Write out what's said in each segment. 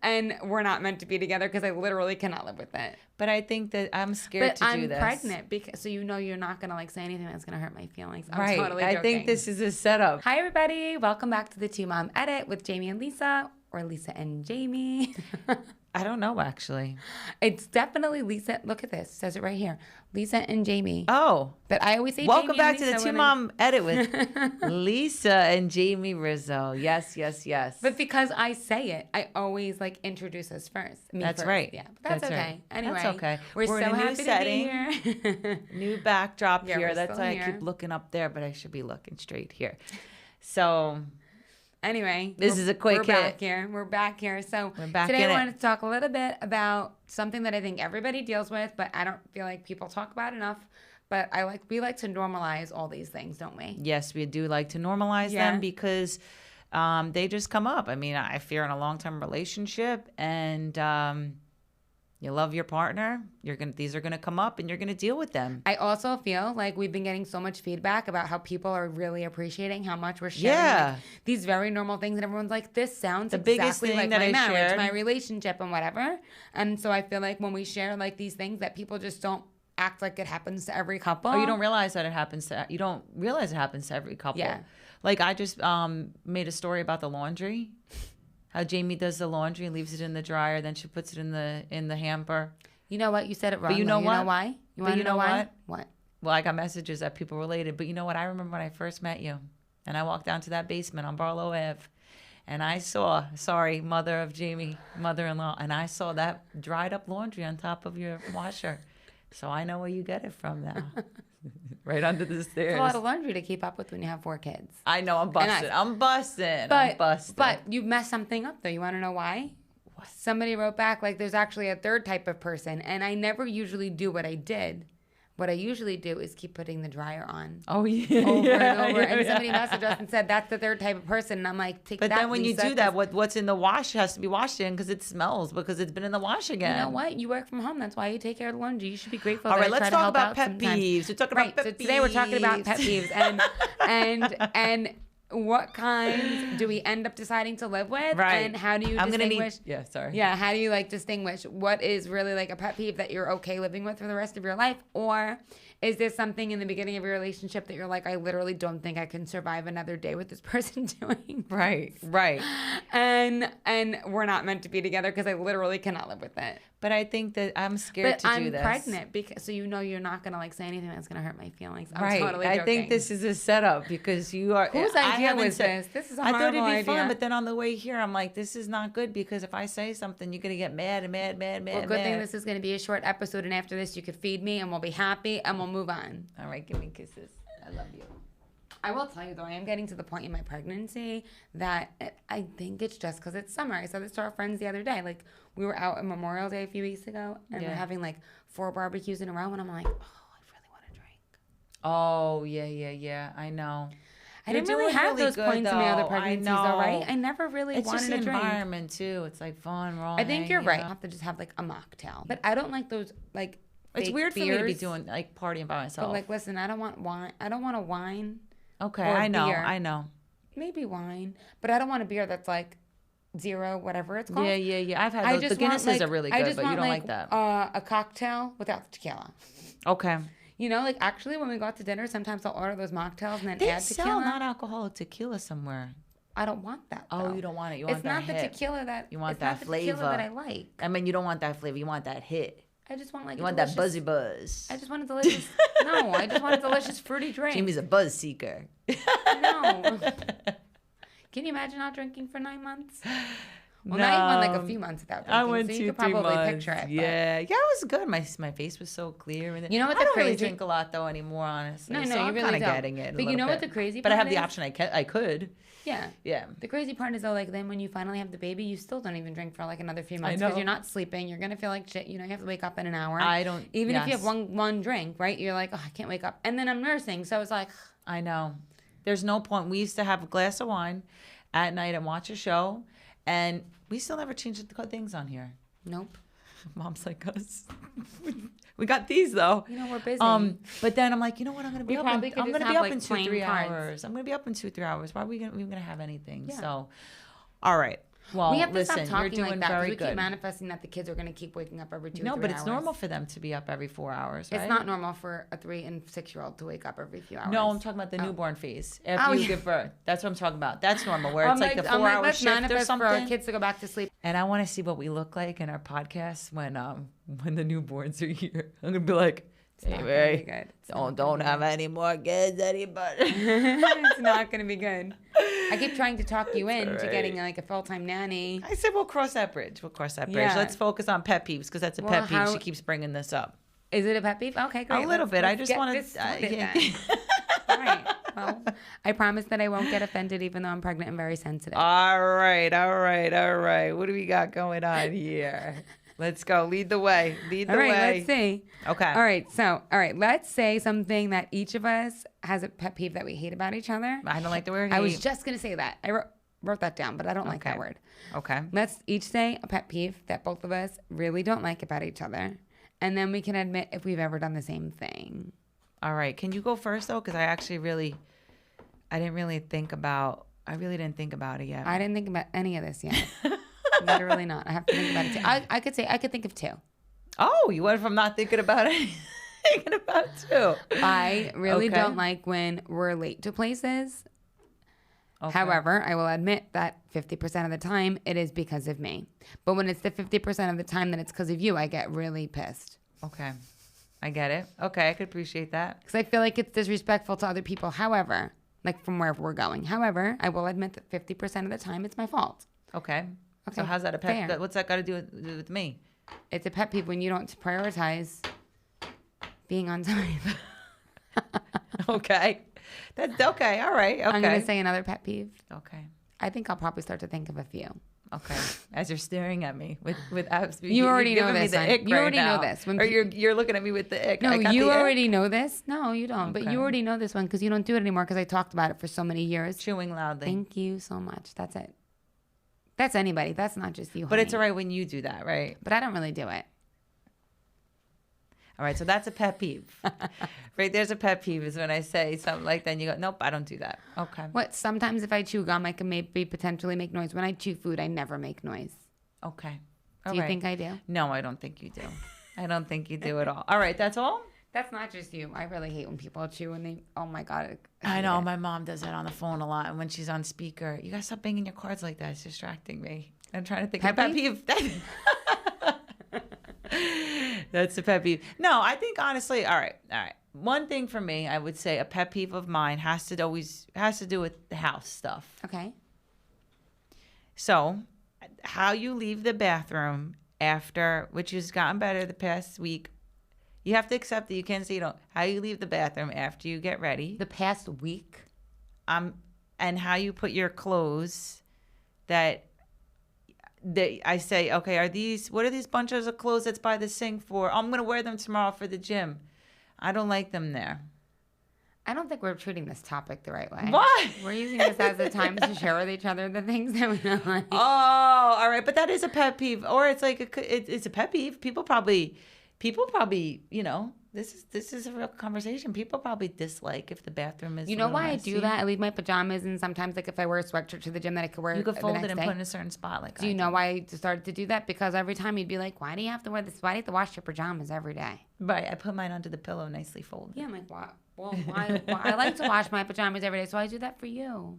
And we're not meant to be together because I literally cannot live with it. But I think that I'm scared to do this. But I'm pregnant, because so you're not gonna like say anything that's gonna hurt my feelings. I'm right. totally joking. I think this is a setup. Hi everybody, welcome back to the Two Mom Edit with Jamie and Lisa, or Lisa and Jamie. I don't know actually. It's definitely Lisa. Look at this. It says it right here. Lisa and Jamie. Oh. But I always say welcome Jamie back and to Lisa the Two Mom Edit with Lisa and Jamie Rizzo. Yes, yes, yes. But because I say it, I always like introduce us first. That's first. right. Yeah, but that's okay. Right. Anyway, that's okay. We're so in a happy new setting, to be here. New backdrop Yeah, here. we're That's still why here. I keep looking up there, but I should be looking straight here. So anyway, this is a quick hit. We're back here. So we're back today in I it. wanted to talk a little bit about something that I think everybody deals with, but I don't feel like people talk about enough. But we like to normalize all these things, don't we? Yes, we do like to normalize them because they just come up. I mean, if you're in a long-term relationship and you love your partner, these are gonna come up and you're gonna deal with them. I also feel like we've been getting so much feedback about how people are really appreciating how much we're sharing like, these very normal things, and everyone's like, "This sounds exactly like my marriage, my relationship, and whatever." And so I feel like when we share like these things, that people just don't act like it happens to every couple. Oh, you don't realize that it happens to every couple. Yeah. Like I just made a story about the laundry. How Jamie does the laundry and leaves it in the dryer, then she puts it in the hamper. You know what? You said it wrong. But you know what? You know why? You want to know why? What? Well, I got messages that people related. But you know what? I remember when I first met you, and I walked down to that basement on Barlow Ave, and I saw, mother of Jamie, mother-in-law, and I saw that dried up laundry on top of your washer. So I know where you get it from now. Right under the stairs. It's a lot of laundry to keep up with when you have 4 kids. I know, I'm busting. But you messed something up, though. You want to know why? What? Somebody wrote back, like, there's actually a third type of person, and I never usually do what I did. What I usually do is keep putting the dryer on. Oh, yeah. Over and over. And somebody messaged us and said, that's the third type of person. And I'm like, take that, But then when Lisa, you do that, what's in the wash has to be washed in because it smells because it's been in the wash again. You know what? You work from home. That's why you take care of the laundry. You should be grateful All that right, I try let's to talk help about out pet sometimes. peeves. We're talking about pet peeves. So today we're talking about pet peeves. And what kinds do we end up deciding to live with? Right. And how do you distinguish? Yeah, how do you like distinguish what is really like a pet peeve that you're okay living with for the rest of your life? Or is there something in the beginning of your relationship that you're like, I literally don't think I can survive another day with this person doing? Right. And we're not meant to be together because I literally cannot live with it. But I think that I'm scared to do this. But I'm pregnant, because so you're not gonna like say anything that's gonna hurt my feelings. I'm right. totally joking. I think this is a setup because you are. Whose idea was this? This is a horrible idea. I thought it'd be fun, but then on the way here, I'm like, this is not good because if I say something, you're gonna get mad. Well, good thing this is gonna be a short episode, and after this, you could feed me, and we'll be happy, and we'll move on. All right, give me kisses. I love you. I will tell you, though, I am getting to the point in my pregnancy that I think it's just because it's summer. I said this to our friends the other day. Like, we were out on Memorial Day a few weeks ago, and we're having, like, 4 barbecues in a row, and I'm like, oh, I really want to drink. Oh, yeah. I know. I didn't really have those points in my other pregnancies, though, right? I never really wanted to drink. It's just the environment, too. It's, like, fun, raw. I think you're right. I have to just have, like, a mocktail. But I don't like those, like, it's weird for me to be doing, like, partying by myself. But, like, listen, I don't want wine. I don't want a wine. Okay, I know. Maybe wine, but I don't want a beer that's like 0, whatever it's called. Yeah. I've had those. The Guinnesses are really good, but you don't like that. A cocktail without the tequila. Okay. You know, like actually when we go out to dinner, sometimes I'll order those mocktails and then they add tequila. sell non-alcoholic tequila somewhere. I don't want that, though. Oh, you don't want it. You want it's that not hit. The tequila that you want it's that not the flavor tequila that I like. I mean, you don't want that flavor. You want that hit. I just want like you want that buzzy buzz. I just want a delicious. No, I just want a delicious fruity drink. Jamie's a buzz seeker. No. Can you imagine not drinking for 9 months? Well, no. not even like a few months without drinking. I went so 2-3 you could probably months. Picture it. Yeah, it was good. My face was so clear. And you know what? I don't really drink a lot though anymore, honestly. No, so you I'm really kind of don't. getting it. But you know what the crazy part But I have is? the option. I could. Yeah. The crazy part is though, like then when you finally have the baby, you still don't even drink for like another few months because you're not sleeping. You're gonna feel like shit. You know, you have to wake up in an hour. I don't. Even if you have one drink, right? You're like, oh, I can't wake up. And then I'm nursing, so it's like. I know. There's no point. We used to have a glass of wine at night and watch a show, and we still never changed the things on here. Nope. Mom's like us. We got these though. You know, we're busy. But then I'm like, you know what? I'm gonna be up. I'm gonna be up like in 2-3 hours. I'm gonna be up in 2-3 hours. Why are we gonna have anything? Yeah. So, all right. Well, we have to listen, stop talking you're like doing that very we good. keep manifesting that the kids are going to keep waking up every 2 or 3 hours. No, but it's normal for them to be up every 4 hours, right? It's not normal for a 3 and 6-year-old to wake up every few hours. No, I'm talking about the newborn phase after you give birth. That's what I'm talking about. That's normal, where it's like the 4-hour shift or something. For our kids to go back to sleep. And I want to see what we look like in our podcast when the newborns are here. I'm gonna be like, hey, don't have any more kids, anybody. It's not gonna be good. I keep trying to talk you into getting like a full-time nanny. I said we'll cross that bridge. Yeah. Let's focus on pet peeves because that's a pet peeve. She keeps bringing this up. Is it a pet peeve? Okay, great. A little bit. I just want to. All right. Well, I promise that I won't get offended, even though I'm pregnant and very sensitive. All right. What do we got going on here? Let's go. Lead the way. All right, let's see. Okay. All right. Let's say something that each of us has a pet peeve that we hate about each other. I don't like the word hate. I was just going to say that. I wrote that down, but I don't like that word. Okay. Let's each say a pet peeve that both of us really don't like about each other. And then we can admit if we've ever done the same thing. All right. Can you go first, though? Because I didn't really think about it yet. I didn't think about any of this yet. Literally not. I have to think about it too. I could think of 2. Oh, you went from not thinking about it thinking about 2. I really don't like when we're late to places. Okay. However, I will admit that 50% of the time it is because of me. But when it's the 50% of the time that it's because of you, I get really pissed. Okay. I get it. Okay, I could appreciate that. Because I feel like it's disrespectful to other people. However, like from wherever we're going. However, I will admit that 50% of the time it's my fault. Okay. So how's that a pet? What's that got to do with me? It's a pet peeve when you don't prioritize being on time. Okay. That's okay. All right. Okay. I'm going to say another pet peeve. Okay. I think I'll probably start to think of a few. Okay. As you're staring at me with abs. You already know this. You already know this. Or you're looking at me with the ick. No, you already know this. No, you don't. Okay. But you already know this one because you don't do it anymore because I talked about it for so many years. Chewing loudly. Thank you so much. That's it. That's anybody. That's not just you, honey. But it's all right when you do that, right? But I don't really do it. All right, so that's a pet peeve. Right, there's a pet peeve is when I say something like that and you go, nope, I don't do that. Okay. What? Sometimes if I chew gum, I can maybe potentially make noise. When I chew food, I never make noise. Okay. Do you think I do? No, I don't think you do. I don't think you do at all. All right, that's all? That's not just you. I really hate when people chew and they, oh my God. I know. My mom does that on the phone a lot. And when she's on speaker, you got to stop banging your cards like that. It's distracting me. I'm trying to think of pet peeve. That's a pet peeve. No, I think honestly, all right. One thing for me, I would say a pet peeve of mine has to do with the house stuff. Okay. So, how you leave the bathroom after, which has gotten better the past week. You have to accept that you can't say you don't. How you leave the bathroom after you get ready. The past week? And how you put your clothes that I say, okay, what are these bunches of clothes that's by the sink for? Oh, I'm going to wear them tomorrow for the gym. I don't like them there. I don't think we're treating this topic the right way. Why? We're using this as a time to share with each other the things that we don't like. Oh, all right. But that is a pet peeve. Or it's like, it's a pet peeve. People probably, you know, this is a real conversation. People probably dislike if the bathroom is. You know why messy. I do that? I leave my pajamas, and sometimes, like, if I wear a sweatshirt to the gym that I could wear, you could fold it and put in a certain spot. Like, do you know why I started to do that? Because every time you'd be like, "Why do you have to wear this? Why do you have to wash your pajamas every day?" Right. I put mine under the pillow, nicely folded. Yeah, I'm like, why? Well, why? I like to wash my pajamas every day, so I do that for you.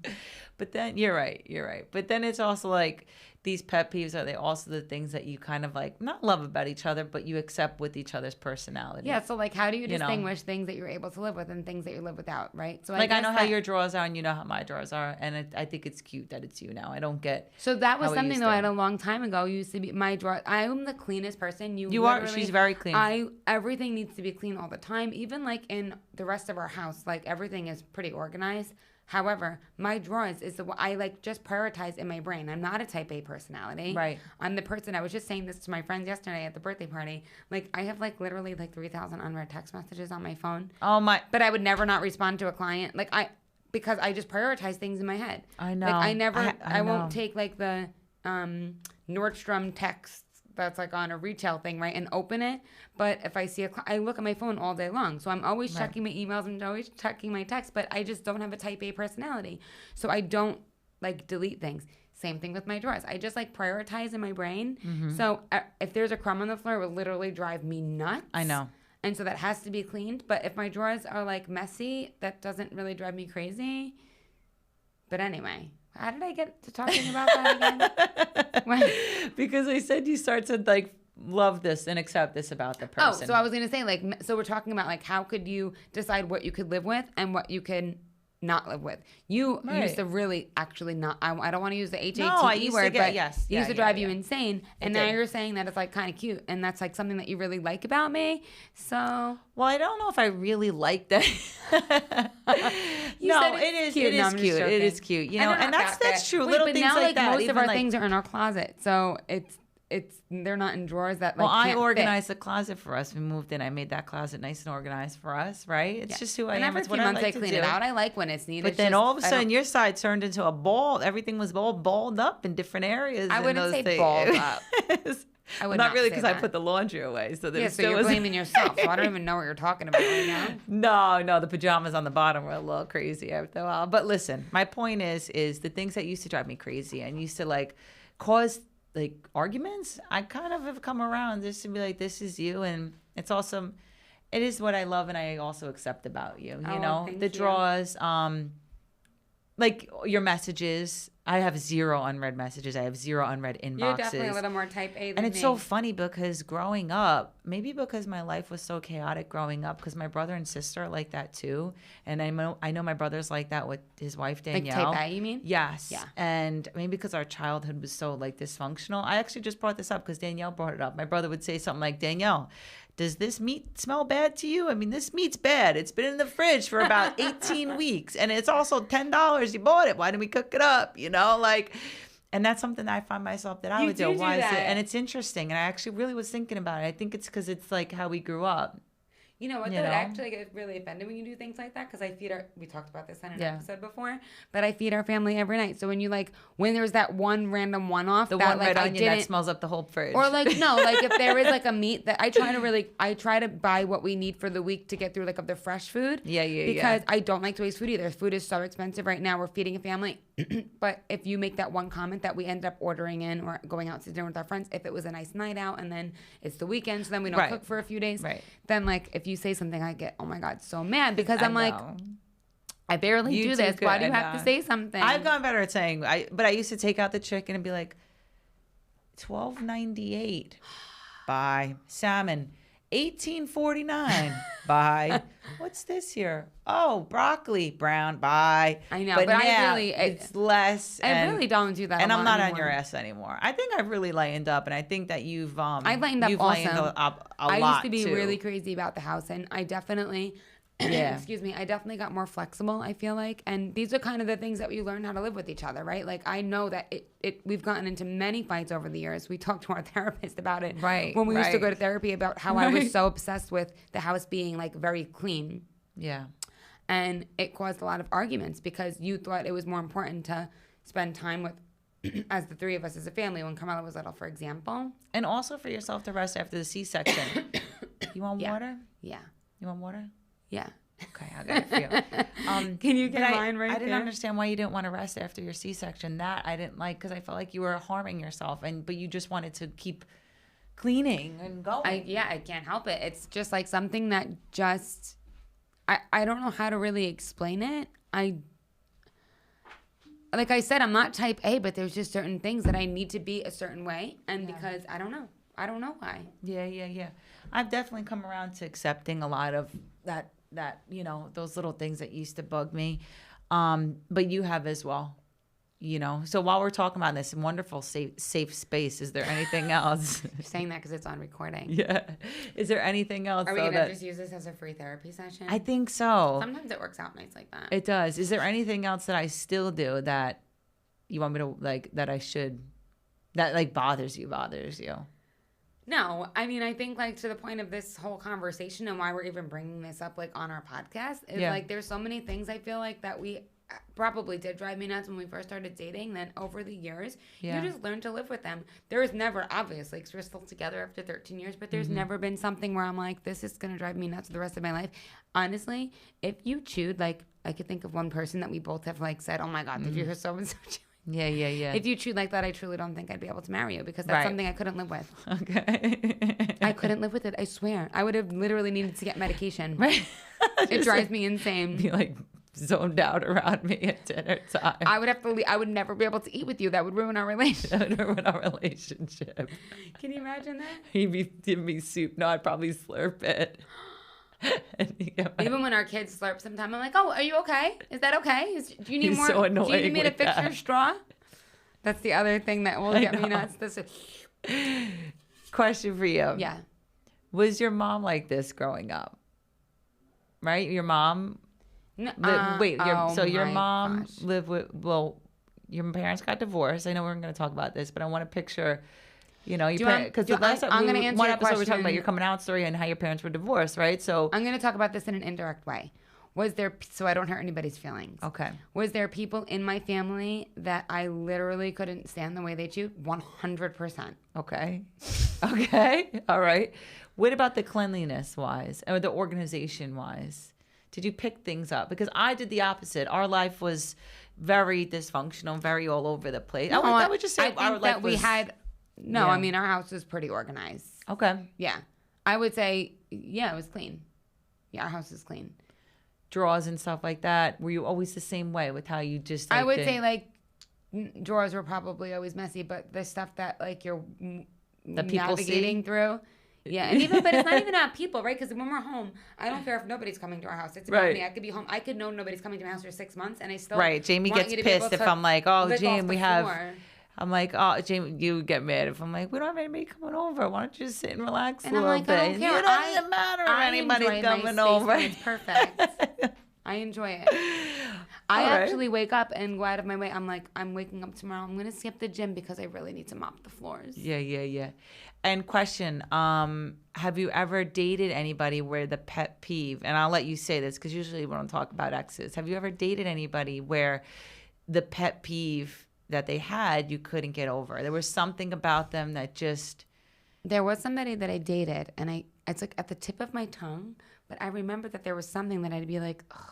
But then you're right. But then it's also like these pet peeves are they also the things that you kind of like not love about each other, but you accept with each other's personality. Yeah. So like, how do you distinguish things that you're able to live with and things that you live without? Right. So like I know how your drawers are and you know how my drawers are, and I think it's cute that it's you now. I don't get. So that was something though I had a long time ago. Used to be my drawer. I am the cleanest person. You are. She's very clean. Everything needs to be clean all the time. Even like in the rest of our house, like everything is pretty organized. However, my drawers is I like just prioritize in my brain. I'm not a type A personality. Right. I'm the person, I was just saying this to my friends yesterday at the birthday party. Like I have like literally like 3,000 unread text messages on my phone. Oh my. But I would never not respond to a client. Like because I just prioritize things in my head. I know. Like I won't take like the Nordstrom text that's like on a retail thing, right, and open it. But if I see I look at my phone all day long. So I'm always checking my emails and always checking my texts, but I just don't have a type A personality. So I don't like delete things. Same thing with my drawers. I just like prioritize in my brain. Mm-hmm. So if there's a crumb on the floor, it would literally drive me nuts. I know. And so that has to be cleaned. But if my drawers are like messy, that doesn't really drive me crazy. But anyway, how did I get to talking about that again? Because I said you start to like love this and accept this about the person. Oh, so I was going to say, like, so we're talking about like how could you decide what you could live with and what you can not live with. You used to really actually not, I don't want to use the HATE word, but it used to drive you insane. And now you're saying that it's like kind of cute and that's like something that you really like about me. So. Well, I don't know if I really like that. No, it is cute. It is cute. It is cute. You know, and that's true. Little things like that. Most of our things are in our closet. So they're not in drawers that like. Well, I organized the closet for us. We moved in. I made that closet nice and organized for us. Right? It's just who I am. Every few months I clean it out. I like when it's needed. But then all of a sudden, your side turned into a ball. Everything was all balled up in different areas. I wouldn't say balled up. I would not really because I put the laundry away. So you're blaming yourself. So I don't even know what you're talking about right now. No, the pajamas on the bottom were a little crazy after a while. But listen, my point is the things that used to drive me crazy and used to like cause like arguments, I kind of have come around just to be like, this is you, and it's awesome. It is what I love, and I also accept about you. You know, the draws, like your messages. I have 0 unread messages. I have 0 unread inboxes. You're definitely a little more type A than me. And it's so funny because growing up, maybe because my life was so chaotic growing up, because my brother and sister are like that too. And I know my brother's like that with his wife, Danielle. Like type A, you mean? Yes. Yeah. And maybe because our childhood was so like dysfunctional. I actually just brought this up because Danielle brought it up. My brother would say something like, Danielle, does this meat smell bad to you? I mean, this meat's bad. It's been in the fridge for about 18 weeks. And it's also $10. You bought it. Why didn't we cook it up? You know, like, and that's something that I find myself that I would do. Why is it? And it's interesting. And I actually really was thinking about it. I think it's because it's like how we grew up. You know what, though? It actually gets really offended when you do things like that because I feed we talked about this in an episode before, but I feed our family every night. So when there's that one random one-off. The one red onion that smells up the whole fridge. Or like, no, like if there is like a meat that I try to buy what we need for the week to get through like of the fresh food. Because I don't like to waste food either. Food is so expensive right now. We're feeding a family. But if you make that one comment that we end up ordering in or going out to dinner with our friends, if it was a nice night out and then it's the weekend, so then we don't cook for a few days, then like if you say something, I get, oh my God, so mad because I'm like, I barely do this. Why do you have to say something? I've gotten better at saying, but I used to take out the chicken and be like, $12.98. Bye. Salmon. $18.49. Bye. What's this here? Oh, broccoli brown. Bye. I know, but I really it's less. I really don't do that. And I'm not anymore. On your ass anymore. I think I've really lightened up, and I think that you've I've lightened up. A lot. I used to be really crazy about the house, and I definitely. Excuse me. I definitely got more flexible, I feel like. And these are kind of the things that you learn how to live with each other, right? Like, I know that we've gotten into many fights over the years. We talked to our therapist about it. Right. When we used to go to therapy about how I was so obsessed with the house being, like, very clean. Yeah. And it caused a lot of arguments because you thought it was more important to spend time with as the three of us as a family when Carmela was little, for example. And also for yourself to rest after the C-section. You want water? Yeah. You want water? Yeah. Okay, I got it for you. Can you get mine right I didn't understand why you didn't want to rest after your C-section. That I didn't like because I felt like you were harming yourself, but you just wanted to keep cleaning and going. I can't help it. It's just like something that just I don't know how to really explain it. Like I said, I'm not type A, but there's just certain things that I need to be a certain way, and because I don't know why. Yeah. I've definitely come around to accepting a lot of that those little things that used to bug me, but you have as well, so while we're talking about this wonderful safe space, is there anything else? You're saying that because it's on recording. Yeah. Is there anything else? Are we gonna just use this as a free therapy session? I think so. Sometimes it works out nice like that. It does. Is there anything else that I still do that you want me to that I should, that like bothers you? No, I mean, I think like to the point of this whole conversation and why we're even bringing this up like on our podcast is like there's so many things I feel like that we probably did drive me nuts when we first started dating. Then over the years, you just learn to live with them. There is never, obviously, because we're still together after 13 years, but there's never been something where I'm like, this is going to drive me nuts for the rest of my life. Honestly, if you chewed, like I could think of one person that we both have like said, oh my God, did you hear so-and-so chewing? Yeah. If you treat like that, I truly don't think I'd be able to marry you because that's something I couldn't live with. Okay. I couldn't live with it. I swear. I would have literally needed to get medication. Right. It drives me insane. Be like zoned out around me at dinner time. I would have to leave. I would never be able to eat with you. That would ruin our relationship. That would ruin our relationship. Can you imagine that? He'd be giving me soup. No, I'd probably slurp it. Even when our kids slurp sometime, I'm like, oh, are you okay? Is that okay? Do you need more? So do you need me to fix your straw? That's the other thing that will get me nuts. Question for you. Yeah. Was your mom like this growing up? Right? Your mom... your mom lived with... Well, your parents got divorced. I know we're going to talk about this, but I want to picture... because the last time one episode we were talking about your coming out story and how your parents were divorced, right? So I'm going to talk about this in an indirect way. Was there, so I don't hurt anybody's feelings. Okay. Was there people in my family that I literally couldn't stand the way they chewed? 100%. Okay. Okay. All right. What about the cleanliness wise or the organization wise? Did you pick things up? Because I did the opposite. Our life was very dysfunctional, very all over the place. No, I would just say our life was... we had... No, yeah. I mean, our house was pretty organized. Okay. Yeah. I would say, yeah, it was clean. Yeah, our house is clean. Drawers and stuff like that. Were you always the same way with how you just... I would say, like, drawers were probably always messy, but the stuff that, like, you're navigating through... Yeah, and but it's not even about people, right? Because when we're home, I don't care if nobody's coming to our house. It's about me. I could be home. I could know nobody's coming to my house for 6 months, and I still... Right. Jamie gets pissed if I'm like, oh, Jamie, we have... I'm like, oh, Jamie, you get mad if I'm like, we don't have anybody coming over. Why don't you just sit and relax a little bit? I don't care. It doesn't matter if anybody's coming over. It's perfect. I enjoy it. I actually wake up and go out of my way. I'm like, I'm waking up tomorrow. I'm going to skip the gym because I really need to mop the floors. Yeah. And question, have you ever dated anybody where the pet peeve, and I'll let you say this because usually we don't talk about exes. Have you ever dated anybody where the pet peeve that they had, you couldn't get over? There was something about them that just... There was somebody that I dated, and it's like at the tip of my tongue, but I remember that there was something that I'd be like, ugh.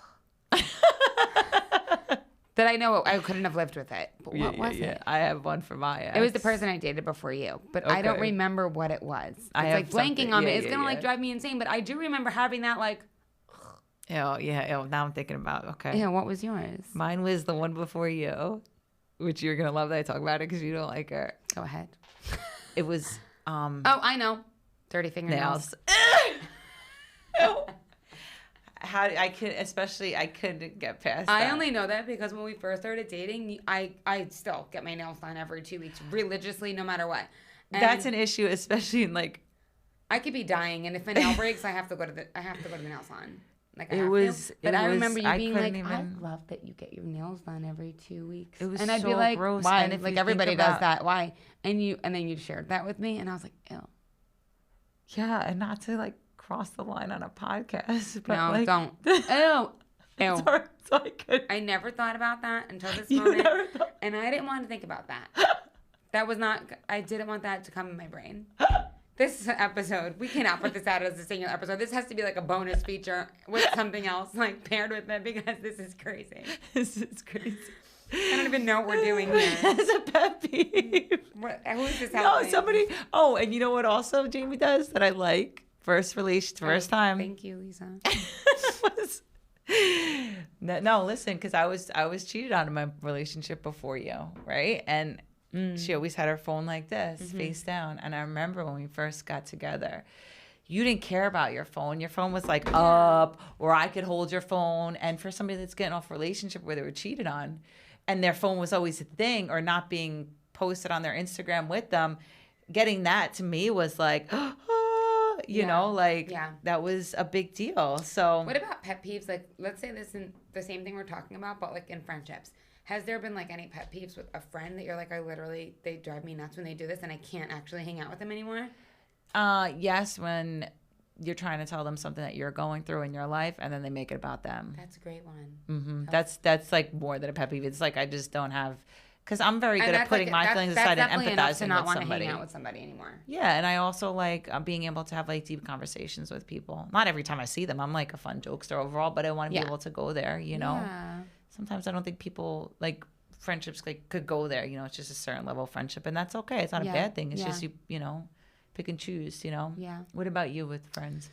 That I know I couldn't have lived with it. But what was it? I have one for my ex. It was the person I dated before you, but I don't remember what it was. It's like blanking on me. It's going to like drive me insane, but I do remember having that like... Now I'm thinking about, okay. Yeah, what was yours? Mine was the one before you. Which you're going to love that I talk about it because you don't like her. Go ahead. It was... oh, I know. Dirty fingernails. I couldn't get past that. I only know that because when we first started dating, I still get my nails done every 2 weeks religiously, no matter what. And that's an issue, especially in like... I could be dying, and if a nail breaks, I have to go to the nail salon. Like I remember you being like, I love that you get your nails done every 2 weeks. It was and I'd so be like, gross. why? And like everybody does that. Why? And then you shared that with me, and I was like, ew. Yeah, and not to like cross the line on a podcast. But no, like, don't. Ew. Sorry, so I never thought about that until this moment, and I didn't want to think about that. I didn't want that to come in my brain. This episode, we cannot put this out as a single episode. This has to be like a bonus feature with something else, like paired with it, because this is crazy. This is crazy. I don't even know what we're doing here. It's a pet peeve. Who is this helping? No, somebody. Oh, and you know what also Jamie does that I like? First time. Thank you, Lisa. No, listen, because I was cheated on in my relationship before you, right? And she always had her phone like this, face down. And I remember when we first got together, you didn't care about your phone. Your phone was like up, or I could hold your phone. And for somebody that's getting off a relationship where they were cheated on, and their phone was always a thing, or not being posted on their Instagram with them, getting that to me was like, you know, like that was a big deal. So what about pet peeves? Like, let's say this is the same thing we're talking about, but like in friendships. Has there been like any pet peeves with a friend that you're like, they drive me nuts when they do this and I can't actually hang out with them anymore? Yes, when you're trying to tell them something that you're going through in your life and then they make it about them. That's a great one. Mm-hmm. That's like more than a pet peeve. It's like I just don't have, because I'm very good at putting my feelings aside and empathizing to not with want somebody. To hang out with somebody anymore. Yeah, and I also like being able to have like deep conversations with people. Not every time I see them. I'm like a fun jokester overall, but I want to be able to go there, you know? Yeah. Sometimes I don't think people like friendships could go there. You know, it's just a certain level of friendship, and that's okay. It's not a bad thing. It's just you know, pick and choose. You know. Yeah. What about you with friends?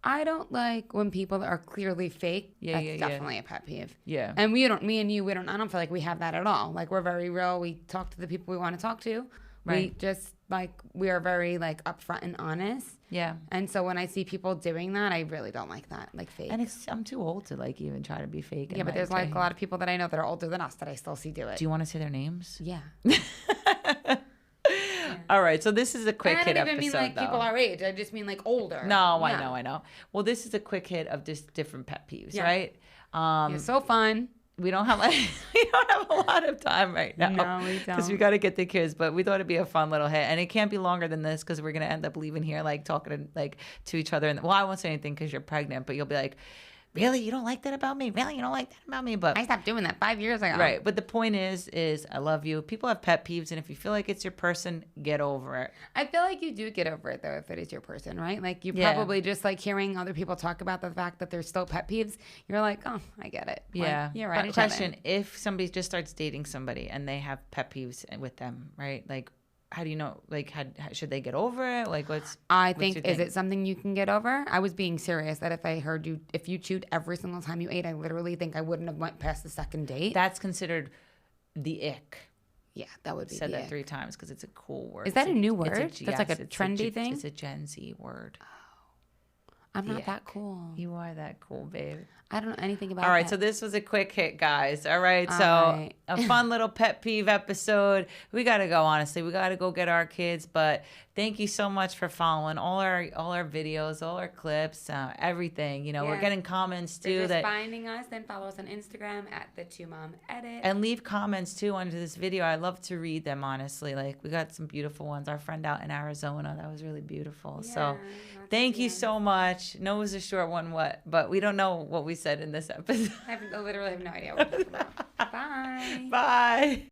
I don't like when people are clearly fake. Yeah, That's definitely a pet peeve. Yeah. And me and you, I don't feel like we have that at all. Like, we're very real. We talk to the people we want to talk to. Right. We just, we are very, upfront and honest. Yeah. And so when I see people doing that, I really don't like that, fake. And I'm too old to, even try to be fake. Yeah, but there's, a lot of people that I know that are older than us that I still see do it. Do you want to say their names? Yeah. All right, so this is a quick hit episode. I don't even mean people our age. I just mean older. No, yeah. I know. Well, this is a quick hit of just different pet peeves, right? It's so fun. We don't have a lot of time right now. No, we don't. Because we got to get the kids, but we thought it'd be a fun little hit, and it can't be longer than this because we're gonna end up leaving here talking to each other. And I won't say anything because you're pregnant, but you'll be like, really? You don't like that about me? Really? You don't like that about me? But I stopped doing that 5 years ago. Right. But the point is I love you. People have pet peeves, and if you feel like it's your person, get over it. I feel like you do get over it, though, if it is your person, right? You probably just hearing other people talk about the fact that there's still pet peeves, you're like, oh, I get it. Yeah. You're right. But question, if somebody just starts dating somebody and they have pet peeves with them, right? How do you know? Should they get over it? Is it something you can get over? I was being serious that if you chewed every single time you ate, I literally think I wouldn't have went past the second date. That's considered the ick. Yeah, that would be said the that ick. 3 times because it's a cool word. Is that a new word? That's a trendy thing? It's a Gen Z word. I'm not that cool. You are that cool, babe. I don't know anything about All right, that. so this was a quick hit, guys. All right, so a fun little pet peeve episode. We got to go, honestly. We got to go get our kids, but thank you so much for following all our videos, all our clips, everything. You know, we're getting comments, too. Finding us, then follow us on Instagram at the2momedit. And leave comments, too, under this video. I love to read them, honestly. We got some beautiful ones. Our friend out in Arizona, that was really beautiful. Yeah, so thank you so much. No, it was a short one, but we don't know what we said in this episode. I literally have no idea what we're talking about. Bye. Bye.